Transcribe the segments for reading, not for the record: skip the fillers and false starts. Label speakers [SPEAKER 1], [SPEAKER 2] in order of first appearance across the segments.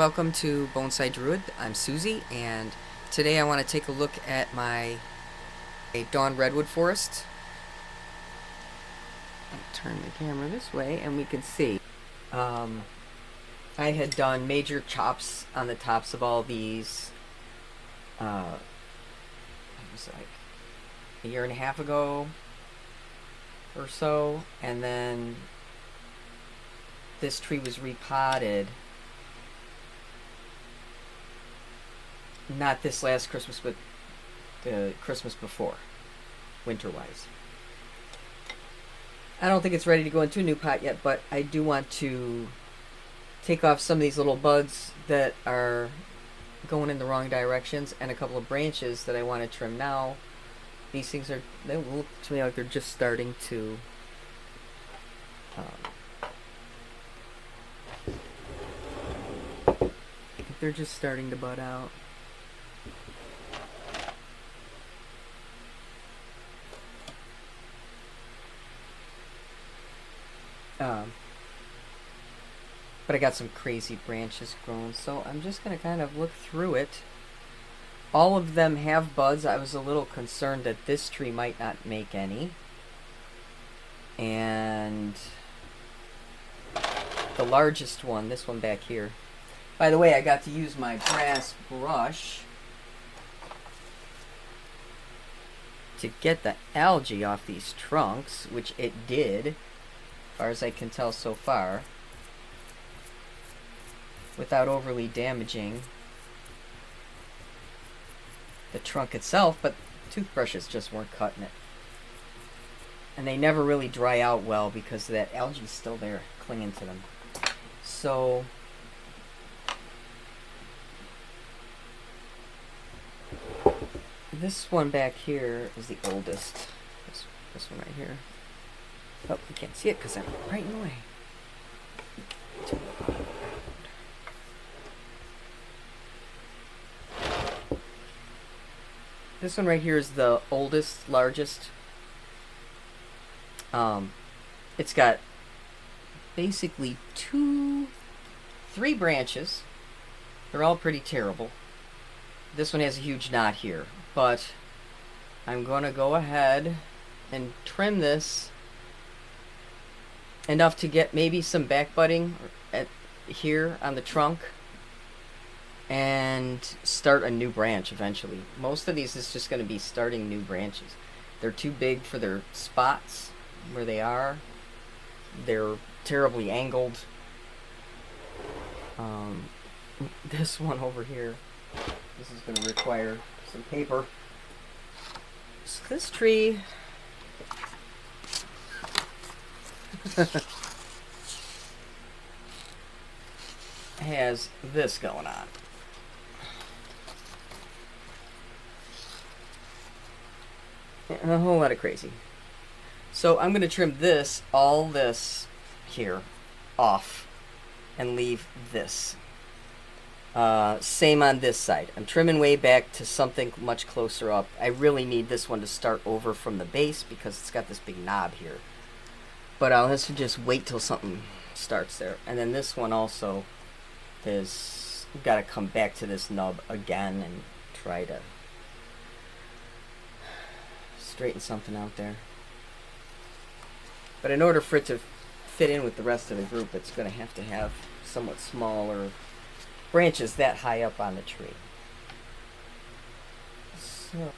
[SPEAKER 1] welcome to Bonsai Druid. I'm Suzy, and today I want to take a look at my Dawn Redwood forest. I'll turn the camera this way and we can see. I had done major chops on the tops of all these, it was like a year and a half ago or so, and then this tree was repotted. Not this last Christmas, but the Christmas before, winter-wise. I don't think it's ready to go into a new pot yet, but I do want to take off some of these little buds that are going in the wrong directions, and a couple of branches that I want to trim now. These things they look to me like they're just starting to they're just starting to bud out. But I got some crazy branches growing, so I'm just going to kind of look through it. All of them have buds. I was a little concerned that this tree might not make any. And the largest one, this one back here. By the way, I got to use my brass brush to get the algae off these trunks, which it did, as far as I can tell so far, without overly damaging the trunk itself, but toothbrushes just weren't cutting it. And they never really dry out well because that algae's still there, clinging to them. So this one back here is the oldest. This one right here. Oh, you can't see it because I'm right in the way. This one right here is the oldest, largest. It's got basically three branches. They're all pretty terrible. This one has a huge knot here, but I'm going to go ahead and trim this enough to get maybe some back budding here on the trunk and start a new branch eventually. Most of these is just going to be starting new branches. They're too big for their spots where they are. They're terribly angled. This one over here, this is going to require some paper. So this tree has this going on. A whole lot of crazy. So I'm going to trim all this here off and leave this. Same on this side. I'm trimming way back to something much closer up. I really need this one to start over from the base because it's got this big knob here. But I'll have to just wait till something starts there. And then this one also is got to come back to this nub again and try to straighten something out there. But in order for it to fit in with the rest of the group, it's going to have somewhat smaller branches that high up on the tree. So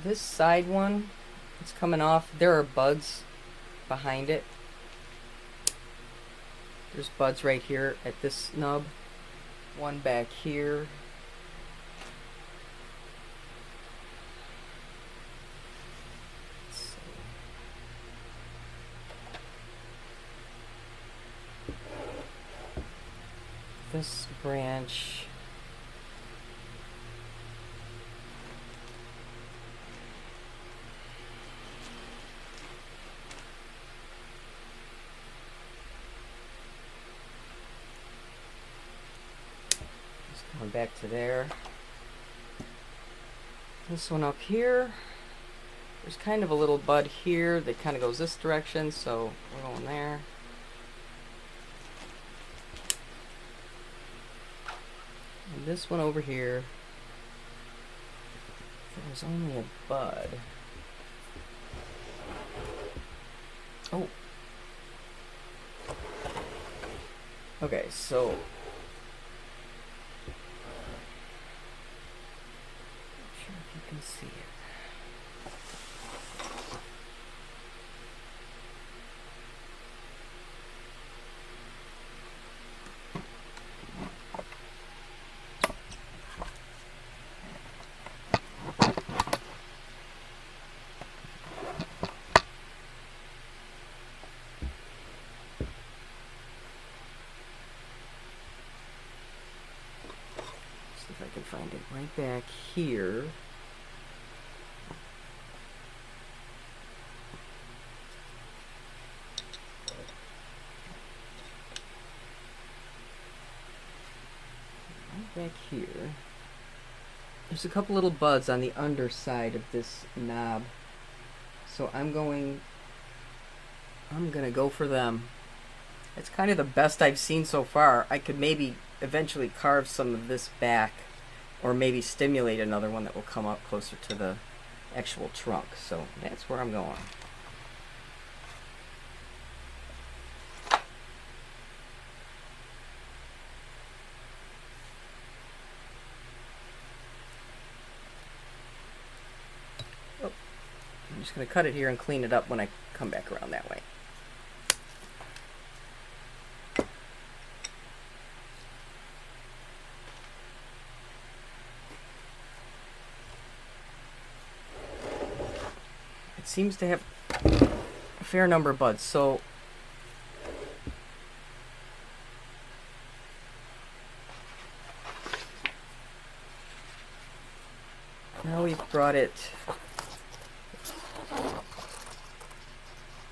[SPEAKER 1] this side one, it's coming off. There are buds behind it. There's buds right here at this nub. One back here. This branch going back to there. This one up here There's kind of a little bud here that kind of goes this direction, so we're going there. And this one over here, there's only a bud. Oh. Okay, so not sure if you can see it. If I can find it right back here. Right back here. There's a couple little buds on the underside of this knob. So I'm gonna go for them. It's kind of the best I've seen so far. I could maybe eventually carve some of this back, or maybe stimulate another one that will come up closer to the actual trunk. So that's where I'm going. Oh, I'm just going to cut it here and clean it up when I come back around that way. Seems to have a fair number of buds, so now we've brought it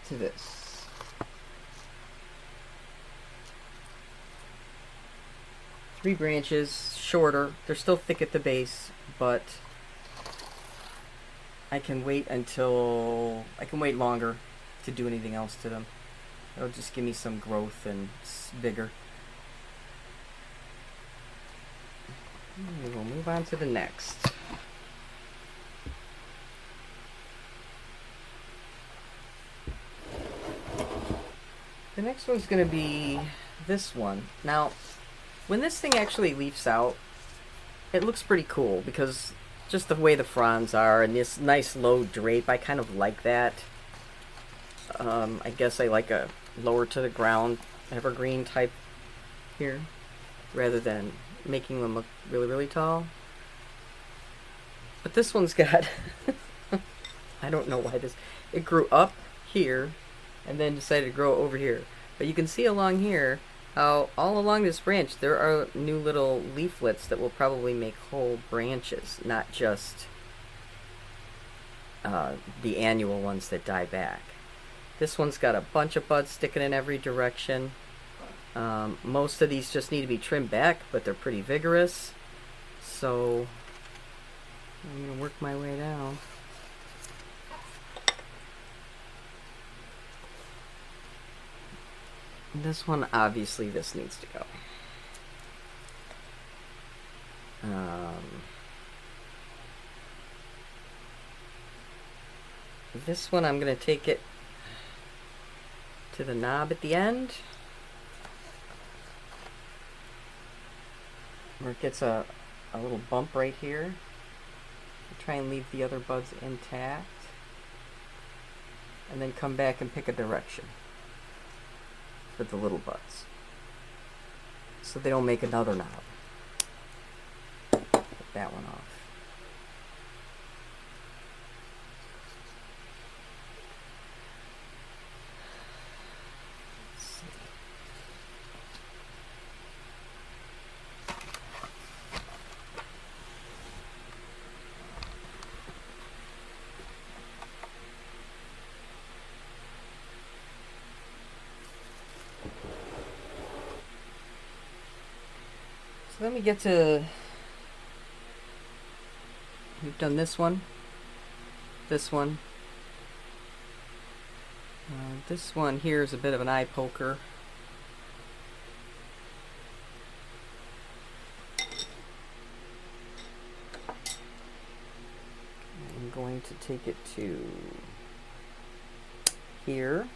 [SPEAKER 1] to this. Three branches, shorter. They're still thick at the base, but I can wait longer to do anything else to them. It'll just give me some growth and vigor. And we'll move on to the next. The next one's going to be this one. Now, when this thing actually leaves out, it looks pretty cool because just the way the fronds are and this nice low drape, I kind of like that. I guess I like a lower to the ground evergreen type here, rather than making them look really, really tall. But this one's got, I don't know why it grew up here and then decided to grow over here. But you can see along here how all along this branch there are new little leaflets that will probably make whole branches, not just the annual ones that die back. This one's got a bunch of buds sticking in every direction. Most of these just need to be trimmed back, but they're pretty vigorous. So I'm going to work my way down. This one, obviously, this needs to go. This one, I'm going to take it to the knob at the end, where it gets a little bump right here. Try and leave the other buds intact, and then come back and pick a direction for the little buds, so they don't make another knob. Take that one off. Let's see. So then we get to, we've done this one, This one here is a bit of an eye poker. I'm going to take it to here.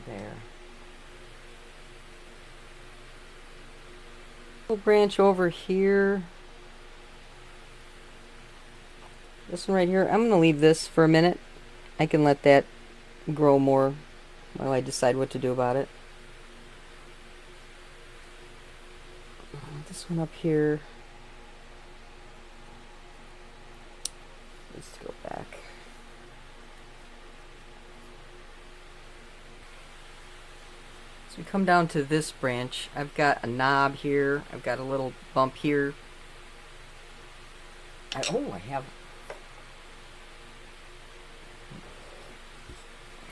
[SPEAKER 1] There. Little branch over here. This one right here, I'm going to leave this for a minute. I can let that grow more while I decide what to do about it. This one up here. Let's go back. So we come down to this branch. I've got a knob here. I've got a little bump here. I have...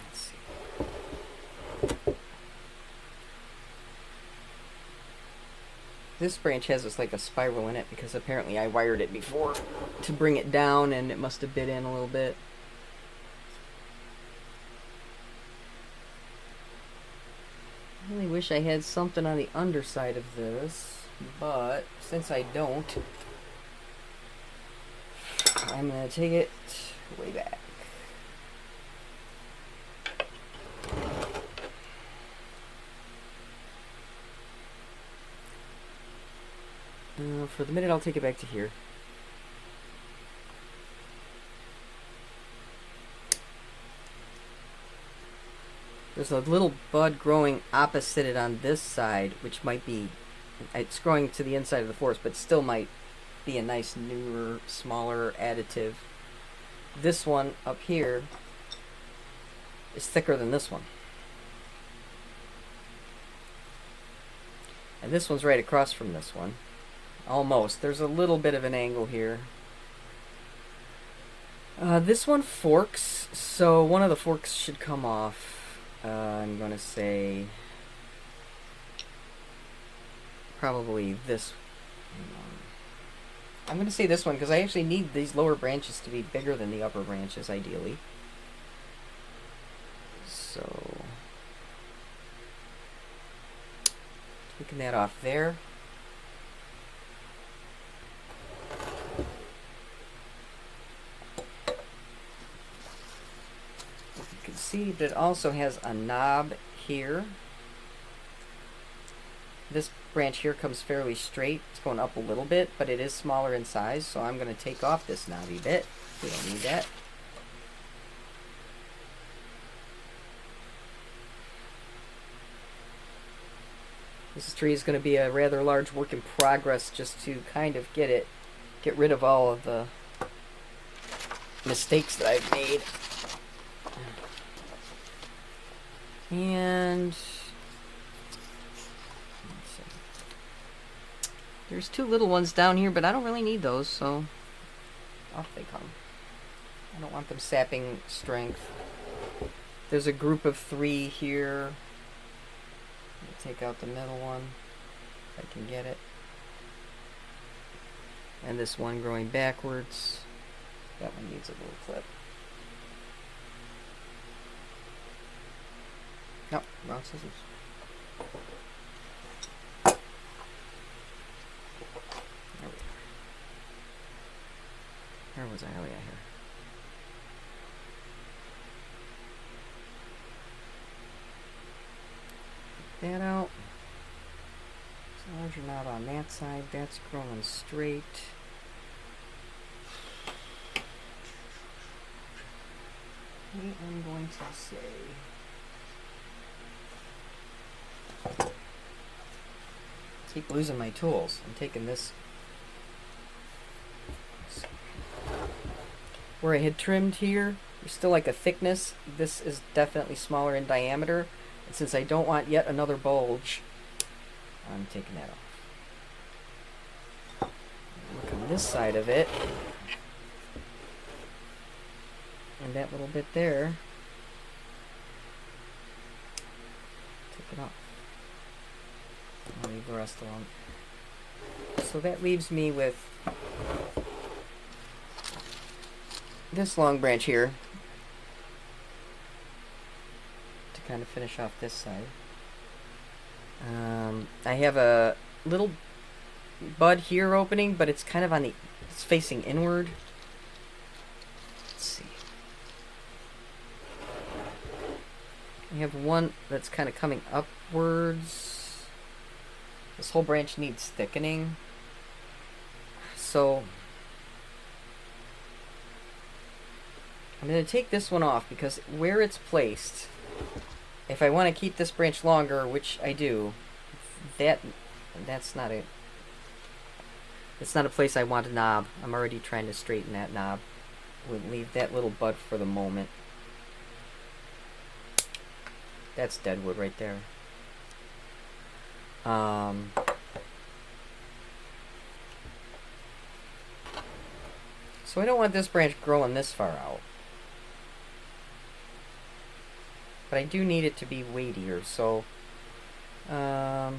[SPEAKER 1] Let's see. This branch has this like a spiral in it because apparently I wired it before to bring it down and it must have bit in a little bit. I really wish I had something on the underside of this, but since I don't, I'm going to take it way back. For the minute, I'll take it back to here. There's a little bud growing opposite it on this side, which might be, it's growing to the inside of the forest, but still might be a nice, newer, smaller additive. This one up here is thicker than this one. And this one's right across from this one. Almost. There's a little bit of an angle here. This one forks, so one of the forks should come off. I'm going to say probably this one. I'm going to say this one because I actually need these lower branches to be bigger than the upper branches, ideally. So, taking that off there. You can see that it also has a knob here. This branch here comes fairly straight. It's going up a little bit, but it is smaller in size, so I'm going to take off this knobby bit. We don't need that. This tree is going to be a rather large work in progress just to kind of get rid of all of the mistakes that I've made. And there's two little ones down here, but I don't really need those, so off they come. I don't want them sapping strength. There's a group of 3 here. Take out the middle one, if I can get it. And this one growing backwards. That one needs a little clip. No, wrong scissors. There we are. Where was I? Oh yeah, here. That out. So larger knob on that side. That's growing straight. I'm going to say keep losing my tools. I'm taking this where I had trimmed here. There's still like a thickness. This is definitely smaller in diameter. And since I don't want yet another bulge, I'm taking that off. Look on this side of it. And that little bit there. Take it off. I'll leave the rest alone. So that leaves me with this long branch here to kind of finish off this side. I have a little bud here opening, but it's kind of on the, it's facing inward. Let's see. I have one that's kind of coming upwards. This whole branch needs thickening. So I'm going to take this one off because where it's placed, if I want to keep this branch longer, which I do, that's not a, it's not a place I want a knob. I'm already trying to straighten that knob. We'll leave that little bud for the moment. That's dead wood right there. So I don't want this branch growing this far out. But I do need it to be weightier, so there's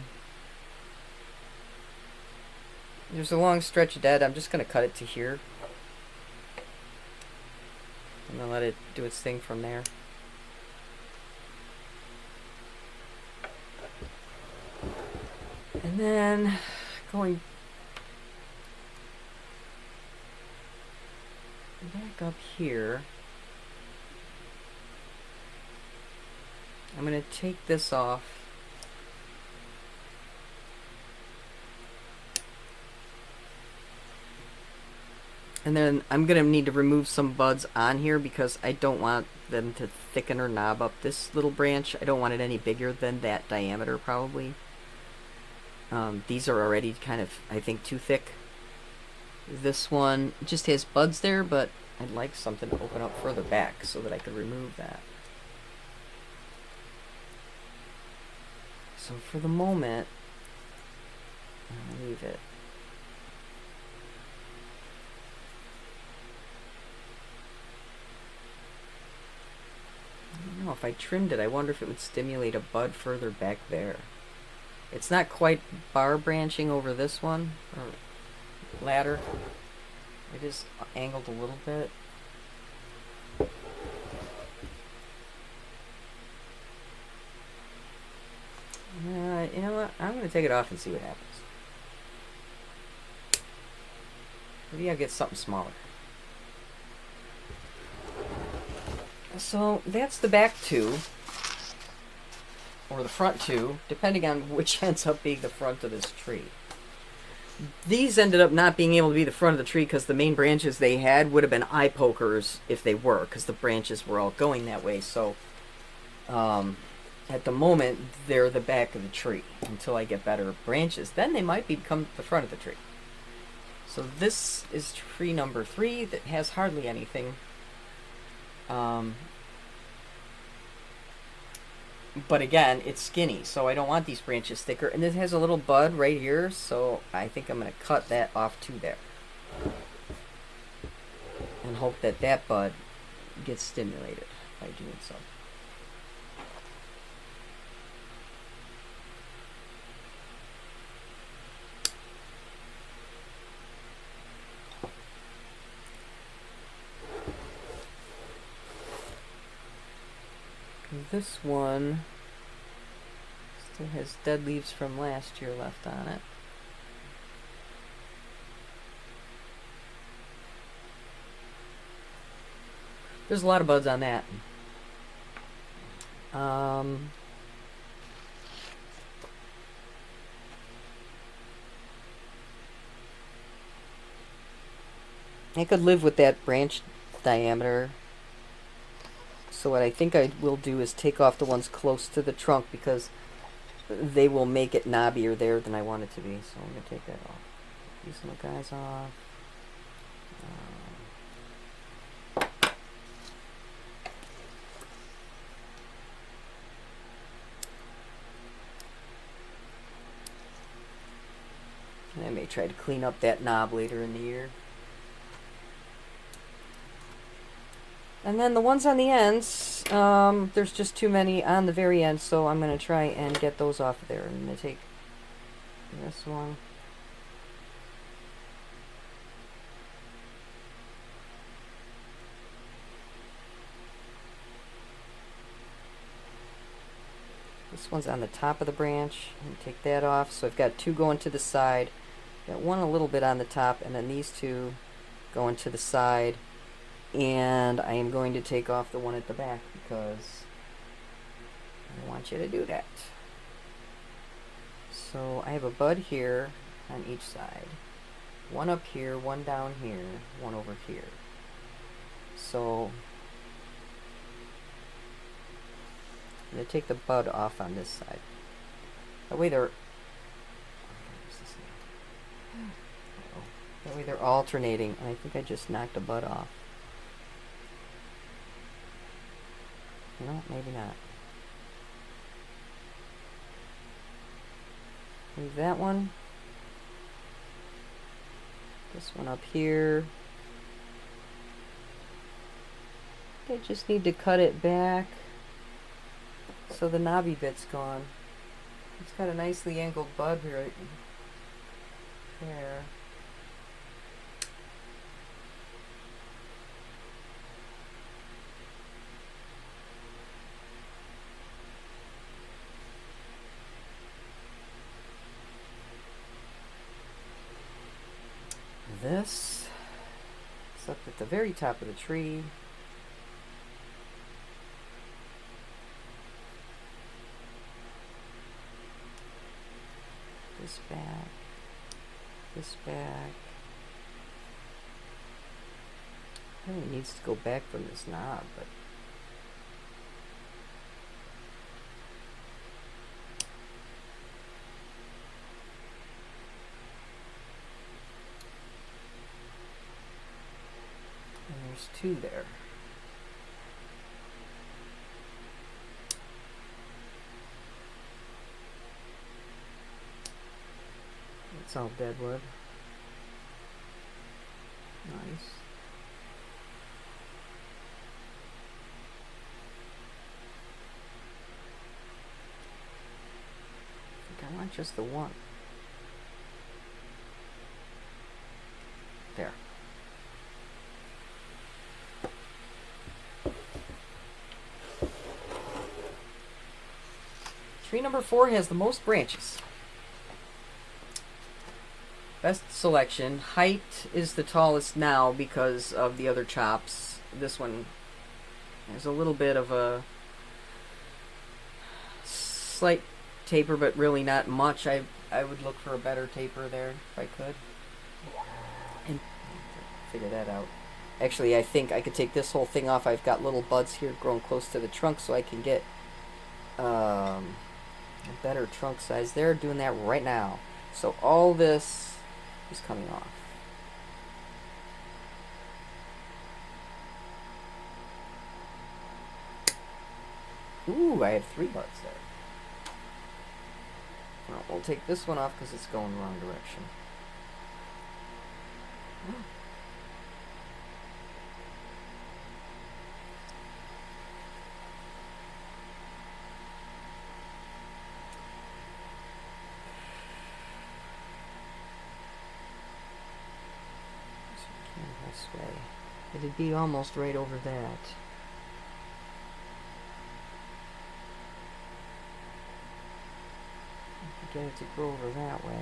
[SPEAKER 1] a long stretch dead. I'm just going to cut it to here. I'm going to let it do its thing from there. And then going back up here, I'm going to take this off. And then I'm going to need to remove some buds on here because I don't want them to thicken or knob up this little branch. I don't want it any bigger than that diameter probably. These are already kind of, I think, too thick. This one just has buds there, but I'd like something to open up further back so that I could remove that. So for the moment, I'll leave it. I don't know, if I trimmed it, I wonder if it would stimulate a bud further back there. It's not quite bar branching over this one, or ladder. It is angled a little bit. You know what? I'm going to take it off and see what happens. Maybe I'll get something smaller. So that's the back two, or the front two, depending on which ends up being the front of this tree. These ended up not being able to be the front of the tree because the main branches they had would have been eye pokers if they were, because the branches were all going that way. So at the moment, they're the back of the tree until I get better branches. Then they might become the front of the tree. So this is tree number 3 that has hardly anything. But again, it's skinny, so I don't want these branches thicker. And this has a little bud right here, so I think I'm going to cut that off to there. And hope that that bud gets stimulated by doing so. This one still has dead leaves from last year left on it. There's a lot of buds on that. I could live with that branch diameter. So what I think I will do is take off the ones close to the trunk because they will make it knobbier there than I want it to be. So I'm going to take that off. These little guys off. And I may try to clean up that knob later in the year. And then the ones on the ends, there's just too many on the very end, so I'm going to try and get those off of there. I'm going to take this one. This one's on the top of the branch. I'm going to take that off. So I've got two going to the side. Got one a little bit on the top, and then these two going to the side. And I am going to take off the one at the back because I want you to do that. So I have a bud here on each side. One up here, one down here, one over here. So I'm going to take the bud off on this side. That way they're that way they're alternating, and I think I just knocked a bud off. No, maybe not. Leave that one. This one up here. I just need to cut it back so the knobby bit's gone. It's got a nicely angled bud right there. This is up at the very top of the tree. This back, this back. Really needs to go back from this knob, but and there's two there. It's all dead wood. Nice. I think I want just the one. There. Tree number 4 has the most branches. Best selection. Height is the tallest now because of the other chops. This one has a little bit of a slight taper, but really not much. I would look for a better taper there if I could. And figure that out. Actually, I think I could take this whole thing off. I've got little buds here growing close to the trunk, so I can get a better trunk size. They're doing that right now. So all this is coming off. Ooh, I have 3 buds there. Well, we'll take this one off because it's going the wrong direction. This way. It'd be almost right over that. Get it to go over that way.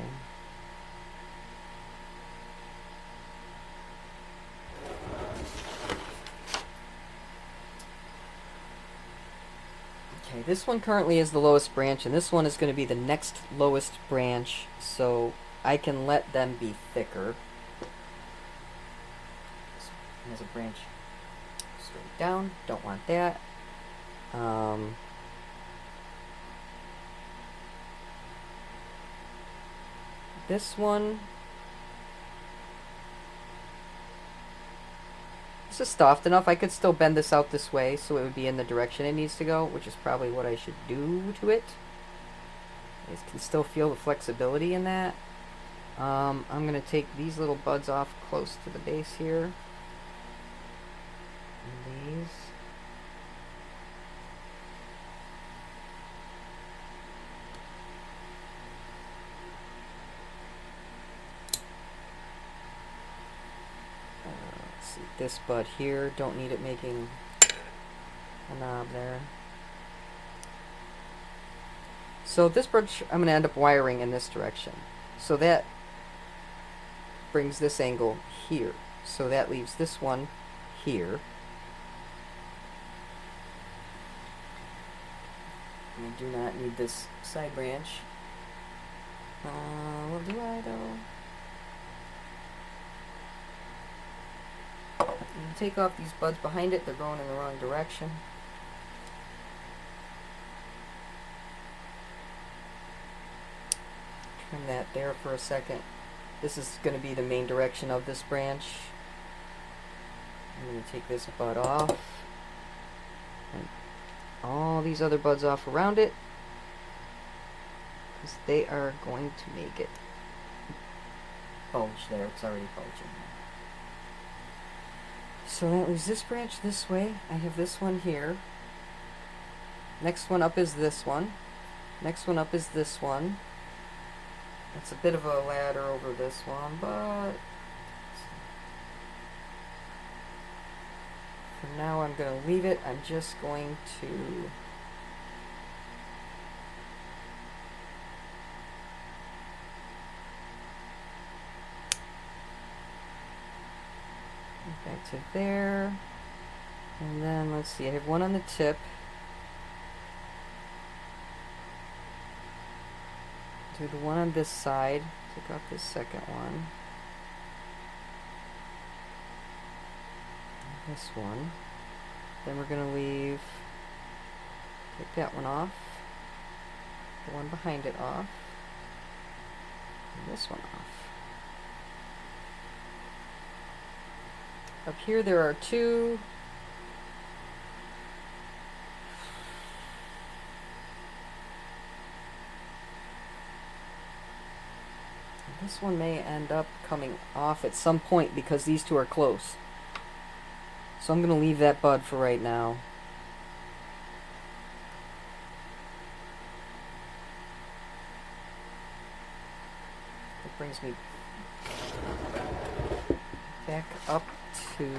[SPEAKER 1] Okay, this one currently is the lowest branch, and this one is going to be the next lowest branch, so I can let them be thicker. This one has a branch straight down, don't want that. This one, this is soft enough. I could still bend this out this way so it would be in the direction it needs to go, which is probably what I should do to it. I can still feel the flexibility in that. I'm going to take these little buds off close to the base here. And these. see, this bud here, don't need it making a knob there. So this branch I'm going to end up wiring in this direction. So that brings this angle here. So that leaves this one here. I do not need this side branch. What do I though? Take off these buds behind it, they're going in the wrong direction. Trim that there for a second. This is going to be the main direction of this branch. I'm going to take this bud off. And all these other buds off around it. Because they are going to make it bulge there. It's already bulging. So that leaves this branch this way. I have this one here. Next one up is this one. Next one up is this one. It's a bit of a ladder over this one, but for now I'm going to leave it. I'm just going to back to there. And then let's see, I have one on the tip. Do the one on this side. Take off this second one. This one. Then we're going to leave, take that one off. The one behind it off. And this one off. Up here there are two. This one may end up coming off at some point because these two are close. So I'm going to leave that bud for right now. That brings me back up to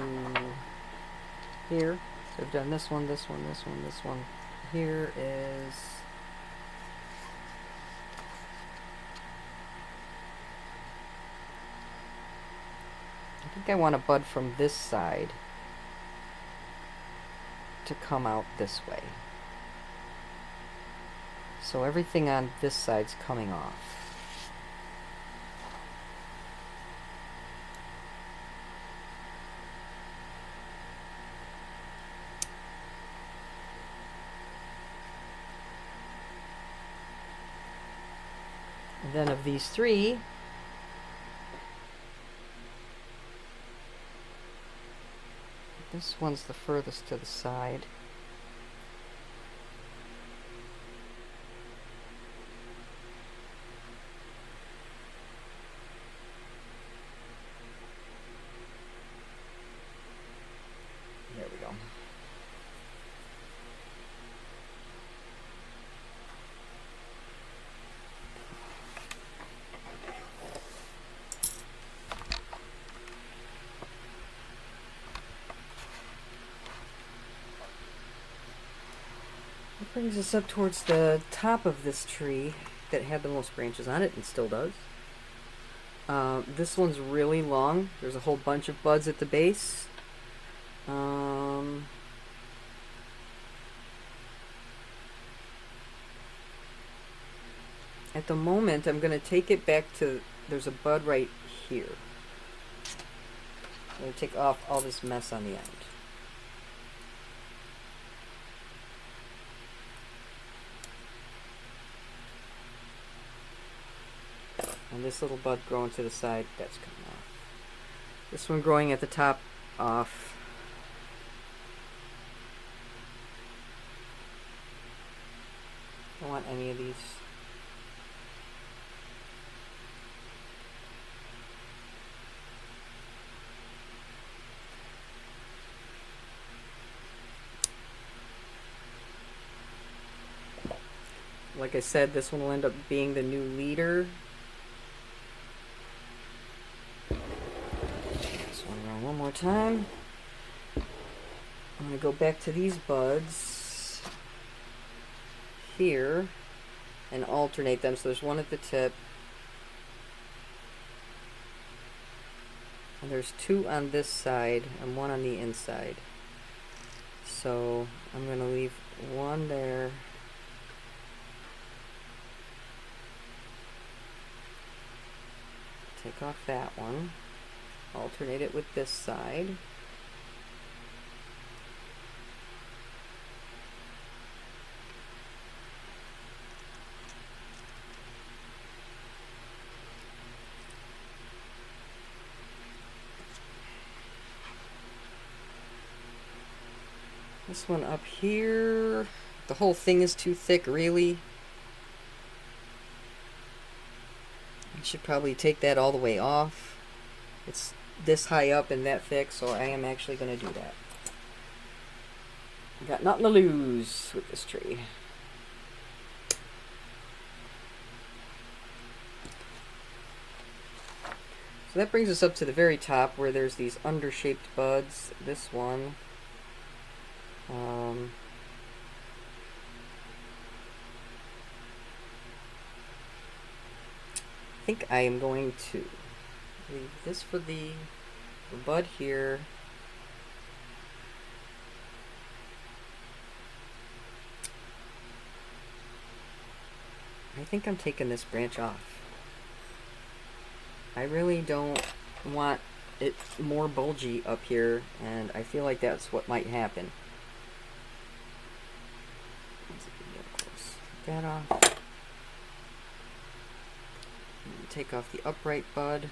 [SPEAKER 1] here. So I've done this one, this one, this one, this one. Here is I think I want a bud from this side to come out this way. So everything on this side's coming off. And then of these three, this one's the furthest to the side. There we go. Brings us up towards the top of this tree that had the most branches on it and still does. This one's really long. There's a whole bunch of buds at the base. At the moment, I'm going to take it back to, there's a bud right here. I'm going to take off all this mess on the end. And this little bud growing to the side, that's coming off. This one growing at the top, off. I don't want any of these. Like I said, this one will end up being the new leader. This one around one more time. I'm going to go back to these buds here and alternate them. So there's one at the tip. And there's two on this side and one on the inside. So I'm going to leave one there. Take off that one. Alternate it with this side. This one up here, the whole thing is too thick, really. I should probably take that all the way off. It's this high up and that thick, so I am actually going to do that. Got nothing to lose with this tree. So that brings us up to the very top where there's these undershaped buds. This one. I think I am going to leave this for the bud here. I think I'm taking this branch off. I really don't want it more bulgy up here, and I feel like that's what might happen. Take that off. Take off the upright bud.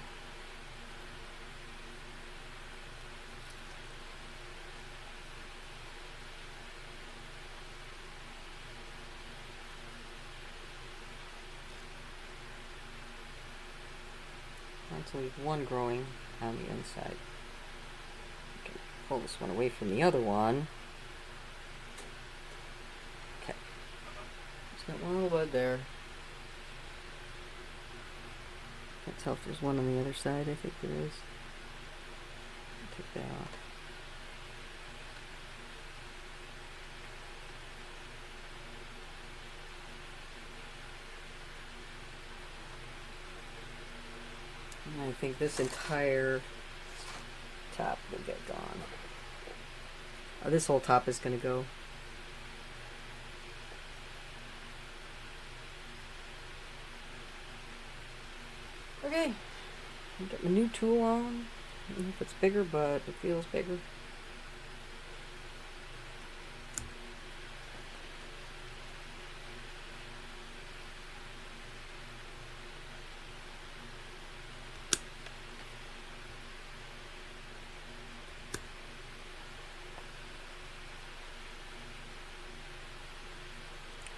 [SPEAKER 1] To leave one growing on the inside. Okay, pull this one away from the other one. Okay, just got one little bud there. Can't tell if there's one on the other side. I think there is. Take that off. And I think this entire top will get gone. Oh, this whole top is going to go. Okay, I'll get my new tool on. I don't know if it's bigger, but it feels bigger.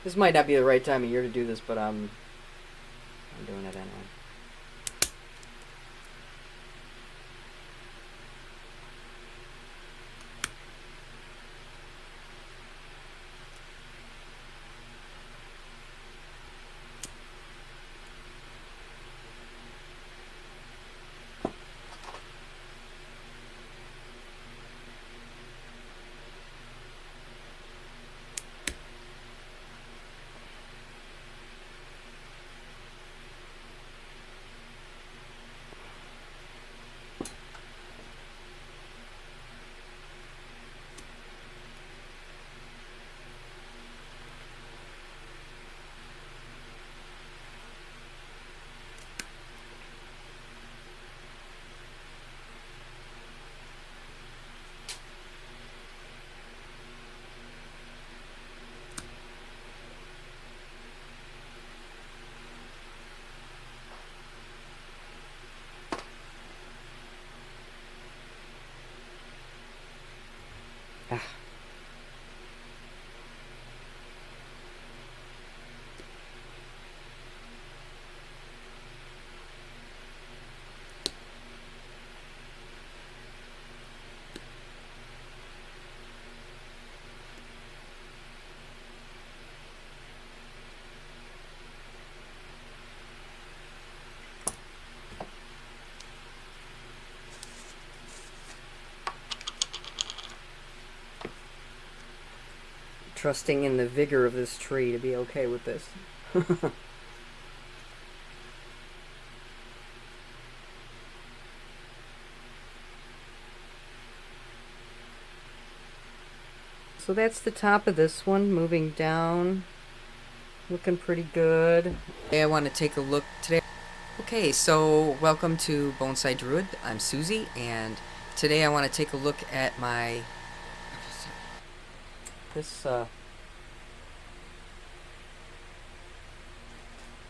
[SPEAKER 1] This might not be the right time of year to do this, but I'm doing it anyway. trusting in the vigor of this tree to be okay with this. So that's the top of this one, moving down, looking pretty good. Today I want to take a look today. Okay, so welcome to Bonsai Druid. I'm Suzy, and today I want to take a look at my this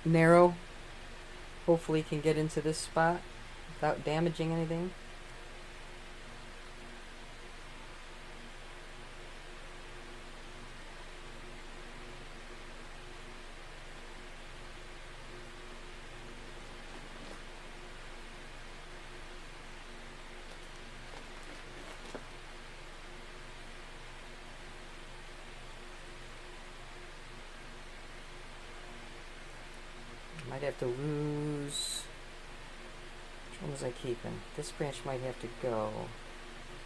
[SPEAKER 1] narrow. Hopefully can get into this spot without damaging anything. Might have to lose. Which one was I keeping? This branch might have to go.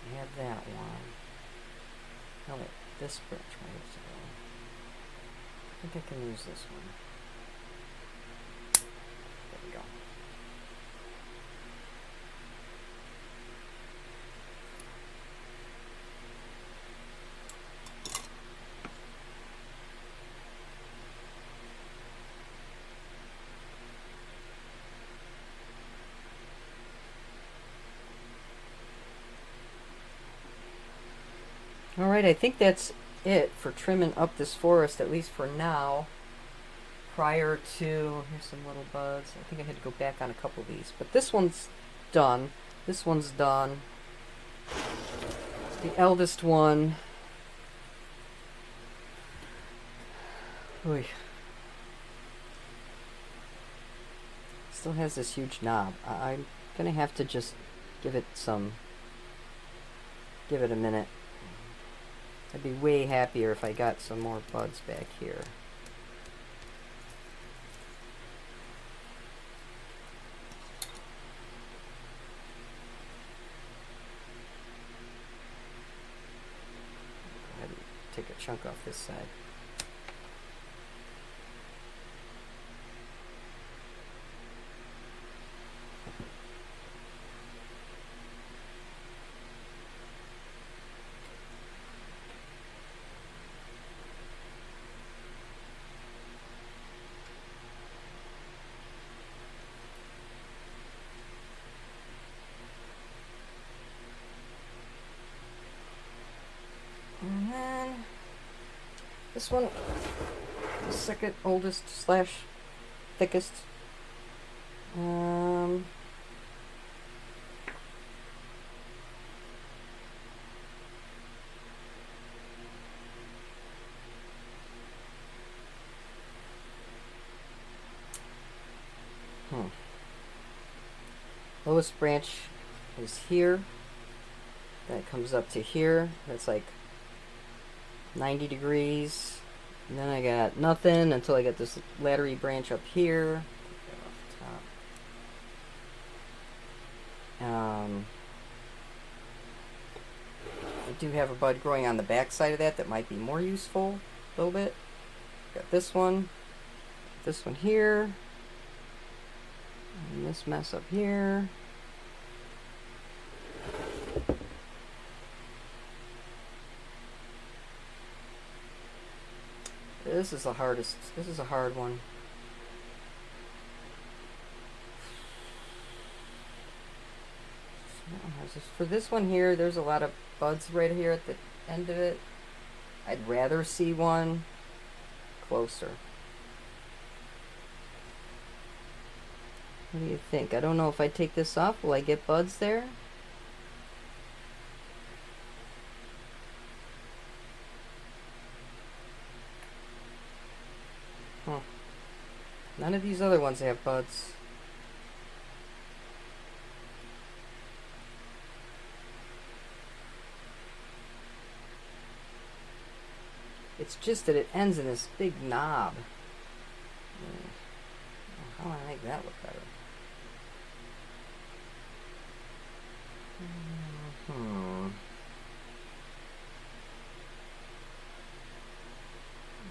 [SPEAKER 1] I have that one. Oh wait, this branch might have to go. I think I can use this one. There we go. Alright, I think that's it for trimming up this forest, at least for now. Prior to, here's some little buds. I think I had to go back on a couple of these. But this one's done. This one's done. The eldest one. Oy. Still has this huge knob. I'm going to have to just give it a minute. I'd be way happier if I got some more buds back here. Go ahead and take a chunk off this side. And then this one, the second oldest slash thickest. Lowest branch is here. That comes up to here. That's like 90 degrees. And then I got nothing until I get this laddery branch up here. I do have a bud growing on the back side of that might be more useful a little bit. Got this one here, and this mess up here. This is the hardest. This is a hard one. For this one here, there's a lot of buds right here at the end of it. I'd rather see one closer. What do you think? I don't know if I take this off, will I get buds there? None of these other ones have buds. It's just that it ends in this big knob. How do I make that look better?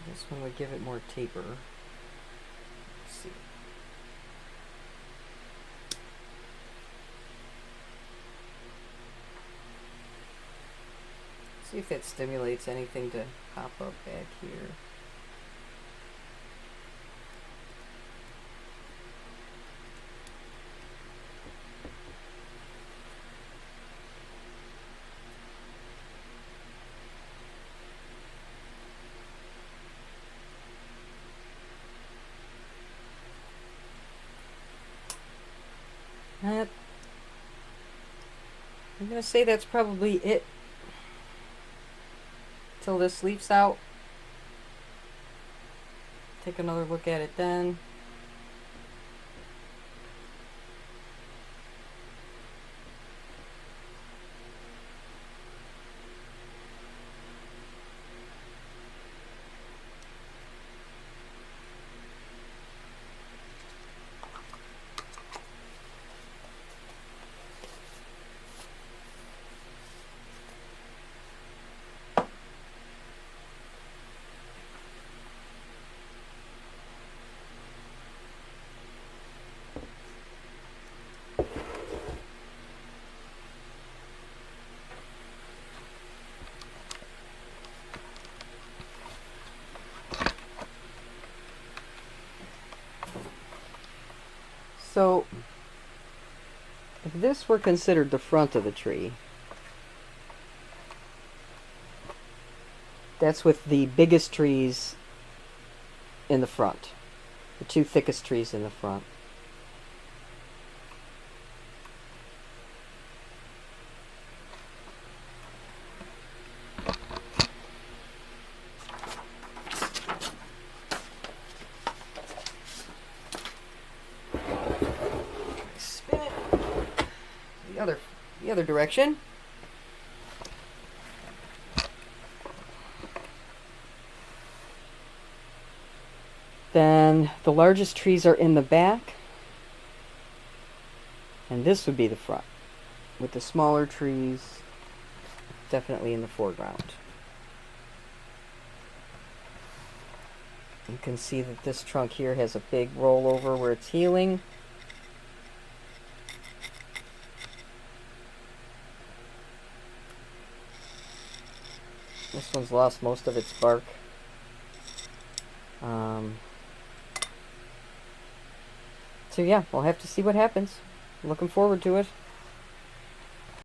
[SPEAKER 1] This one would give it more taper. Let's see. See if that stimulates anything to pop up back here. I'm going to say that's probably it till this leaf's out. Take another look at it then. So, if this were considered the front of the tree, that's with the biggest trees in the front, the two thickest trees in the front. Spin it the other direction. Then the largest trees are in the back, and this would be the front, with the smaller trees definitely in the foreground. You can see that this trunk here has a big rollover where it's healing. This one's lost most of its bark. So yeah, we'll have to see what happens. Looking forward to it.